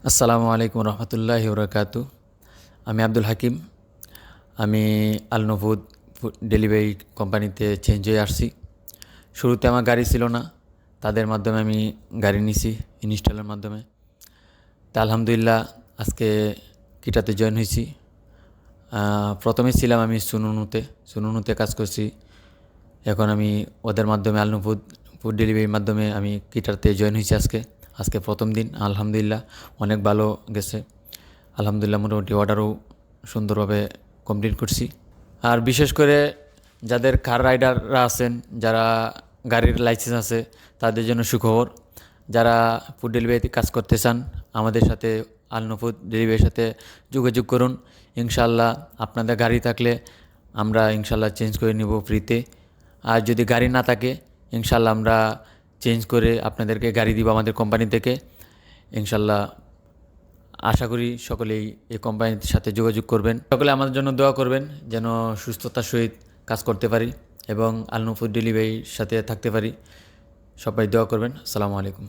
আসসালামু আলাইকুম রহমতুল্লাহি বরকাতু। আমি আব্দুল হাকিম। আমি আলনফুদ ডেলিভারি কোম্পানিতে চেঞ্জ হয়ে আসছি। শুরুতে আমার গাড়ি ছিল না, তাদের মাধ্যমে আমি গাড়ি নিছি ইনস্টলের মাধ্যমে। তা আলহামদুলিল্লাহ আজকে কিটাতে জয়েন হয়েছি। প্রথমে ছিলাম আমি সুনুনুতে কাজ করছি। এখন আমি ওদের মাধ্যমে ফুড ডেলিভারির মাধ্যমে আমি কিটাতে জয়েন হয়েছি আজকে প্রথম দিন। আলহামদুলিল্লাহ অনেক ভালো গেছে। আলহামদুলিল্লাহ মোটামুটি অর্ডারও সুন্দরভাবে কমপ্লিট করছি। আর বিশেষ করে যাদের কার রাইডাররা আছেন, যারা গাড়ির লাইসেন্স আছে, তাদের জন্য সুখবর। যারা ফুড ডেলিভারিতে কাজ করতে চান, আমাদের সাথে ফুড ডেলিভারির সাথে যোগাযোগ করুন। ইনশাল্লাহ আপনাদের গাড়ি থাকলে আমরা ইনশাল্লাহ চেঞ্জ করে নিব ফ্রিতে। আর যদি গাড়ি না থাকে ইনশাল্লাহ আমরা চেঞ্জ করে আপনাদেরকে গাড়ি দিব আমাদের কোম্পানি থেকে। ইনশাল্লাহ আশা করি সকলেই এই কোম্পানির সাথে যোগাযোগ করবেন। সকলে আমাদের জন্য দোয়া করবেন যেন সুস্থতার সহিত কাজ করতে পারি এবং ফুড ডেলিভারির সাথে থাকতে পারি। সবাই দোয়া করবেন। আসসালামু আলাইকুম।